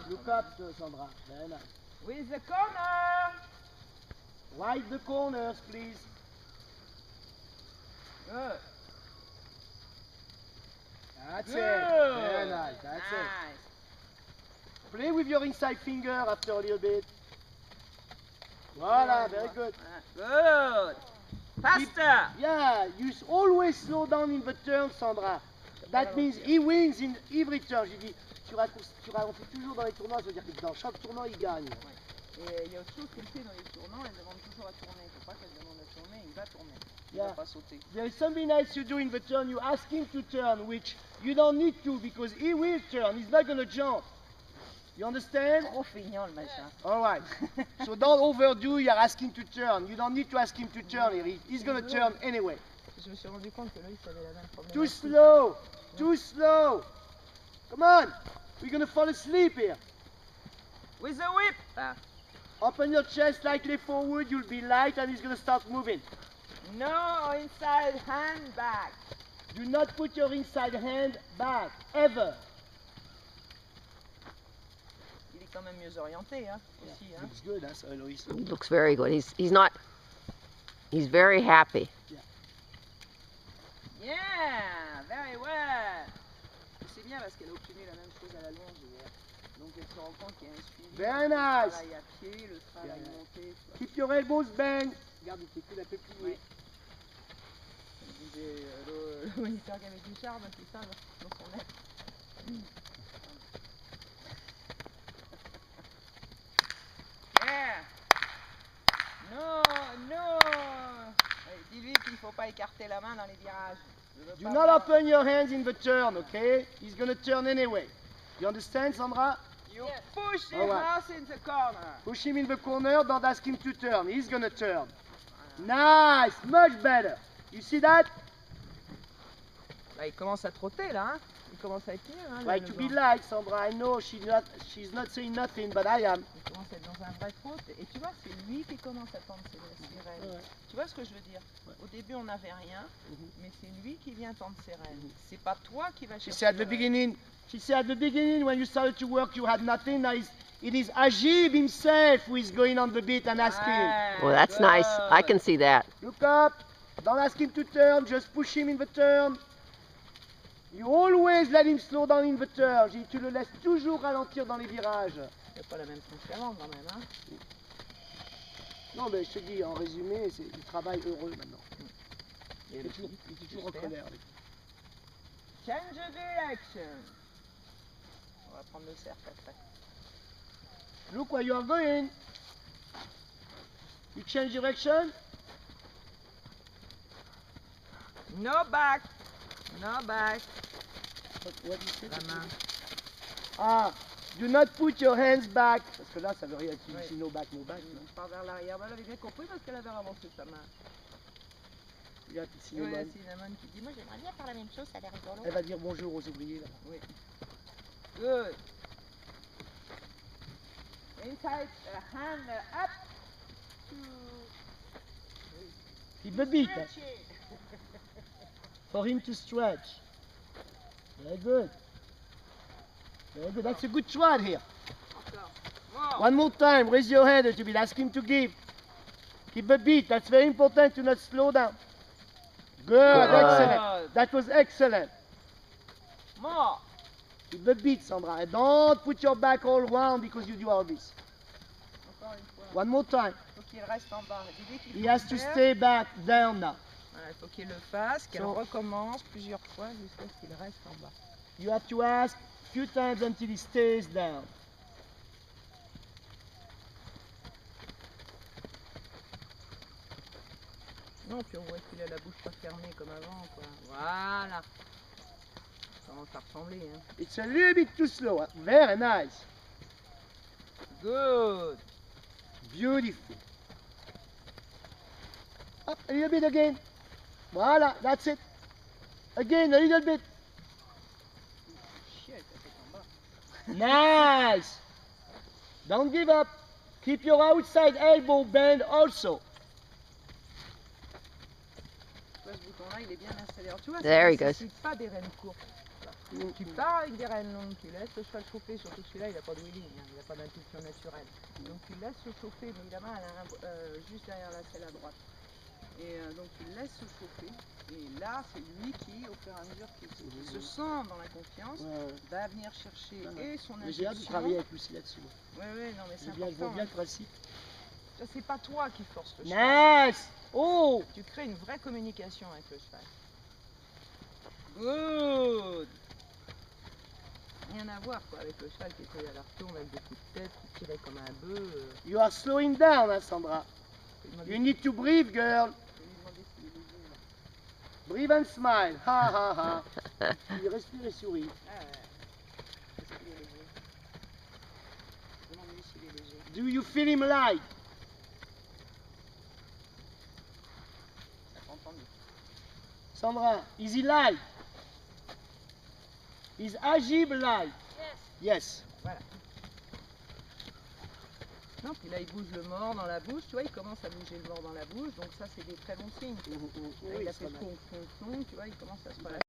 Look up, Sandra. Very nice. With the corner. Right the corners, please. Good. That's Good. it. Very nice. That's Nice. it. Play with your inside finger after a little bit. Voila, very good. Good. Faster. Yeah, you always slow down in the turn, Sandra. That means he wins in every turn. J'ai dit, tu ralentis toujours dans les tournois, ça veut dire que dans chaque tournoi, il gagne. Et il y a autre chose qu'elle fait dans les tournants, elle demande toujours à tourner. Il ne faut pas qu'elle demande à tourner, il va tourner. Il ne va pas sauter. There's something else you do in the turn. You ask him to turn, which you don't need to because he will turn. He's not going to jump. You understand? Trop feignant le machin. All right. So don't overdo your asking to turn. You don't need to ask him to turn. He's going to turn anyway. Je me suis rendu compte que Loïs avait la même problème. Too slow. Too slow. Come on. We're going to fall asleep here. With the whip. Ah. Open your chest slightly forward. You'll be light and he's going to start moving. No inside hand back. Do not put your inside hand back, ever. Il est quand même mieux orienté, hein, aussi, hein. Looks good, that's Loïs. He looks very good. He's very happy. Yeah, very well. C'est bien parce qu'elle a obtenu la même chose à la longe hier. Donc elle se rend compte qu'il y a un suivi. Very Le nice. travail à pied, le travail monté. Keep your elbows bent. Regarde tes coudes un peu pliés. Ouais. Elle disait le moniteur qui avait du charme, c'est ça, dans son air. Yeah. No, no. Allez, dis-lui qu'il ne faut pas écarter la main dans les virages. Do not open your hands in the turn, okay? He's going to turn anyway. You understand, Sandra? You push the All right. house in the corner. Push him in the corner, don't ask him to turn. He's going to turn. Nice, much better. You see that? Là, il commence à trotter, là. Hein. Il commence à être mieux. Hein, Try to be light, Sandra. I know she's not saying nothing, but I am. Il commence à être dans un vrai trot. Et tu vois, c'est lui qui commence à tendre ses rênes. Ouais. Tu vois ce que je veux dire? Au début, on n'avait rien, mais c'est lui qui vient tendre ses rênes. C'est pas toi qui vas She chercher. said at the beginning, when you started to work, you had nothing. Now it is Ajib himself who is going on the beat and asking. Well, that's nice. I can see that. Look up. Don't ask him to turn. Just push him in the turn. You always let him slow down in the turn. Tu le laisses toujours ralentir dans les virages. C'est pas la même chose qu'avant quand même. Hein. Non, mais je te dis, en résumé, c'est du travail heureux maintenant. Il est toujours en colère. Change the direction. On va prendre le cercle après. Look where you are going. You change direction. No back. No back. What is it? La main. Ah, do not put your hands back. Parce que là, ça veut rien dire. Ouais. No back, no back. On part vers l'arrière. Elle avait bien compris parce qu'elle avait avancé sa main. Il y a un petit Oui, cinnamon. Cinnamon qui dit moi j'aimerais bien faire la même chose, ça a l'air rigolo. Elle va dire bonjour aux ouvriers là. Oui. Good. Inside hand up. Keep the beat. For him to stretch. Very good. Very good. That's a good trot here. More. One more time. Raise your hand to be. Ask him to give. Keep the beat. That's very important to not slow down. Good. Excellent. That was excellent. More. Keep the beat, Sandra. And don't put your back all round because you do all this. Encore une fois. One more time. Il faut qu'il reste en bas. Dis-lui qu'il He faut has le to faire. stay back down now. Voilà, il faut qu'il le fasse, qu'elle So- recommence plusieurs fois jusqu'à ce qu'il reste en bas. You have to ask a few times until he stays down. Non, puis on voit qu'il a la bouche pas fermée comme avant, quoi. Voilà. Ça commence à ressembler, hein. It's a little bit too slow. Huh? Very nice. Good. Beautiful. Up a little bit again. Voila, that's it. Again, a little bit. Chier avec la tête en bas. Nice. Don't give up. Keep your outside elbow bend also. Tu vois, ce bouton-là, il est bien installé. Alors, tu vois, There he ça ne goes. nécessite pas des rênes courtes. Tu pars avec des rênes longues, tu laisses le cheval chauffer, surtout celui-là il n'a pas de wheeling, hein, il n'a pas d'impulsion naturelle. Donc tu le laisses se chauffer, mais là-bas juste derrière la selle à droite. Et donc tu le laisses se chauffer, et là c'est lui qui, au fur et à mesure qu'il se sent dans la confiance, va venir chercher et son Mais j'ai hâte de impulsion. travailler avec Lucie là-dessus. Oui, non mais c'est Je vois important. bien le principe. Ça, c'est pas toi qui force le cheval. Nice! Oh! Tu crées une vraie communication avec le cheval. Good! Rien à voir quoi, avec le cheval qui était à la retourne avec des coups de tête, qui tirait comme un bœuf. You are slowing down, hein, Sandra. You need to breathe, girl. Je vais lui demander s'il est léger là. Breathe and smile. Ha ha ha. Il respire et sourit. Ah ouais. Est-ce qu'il est léger? Demande-lui s'il est léger. Do you feel him light? Ça t'a entendu. Sandra, is he light? Is Agib light? Yes. Voilà. Non, puis là il bouge le mort dans la bouche, tu vois, il commence à bouger le mort dans la bouche, donc ça c'est des très bons signes. Là, il a fait fond, tu vois, il commence à se relâcher.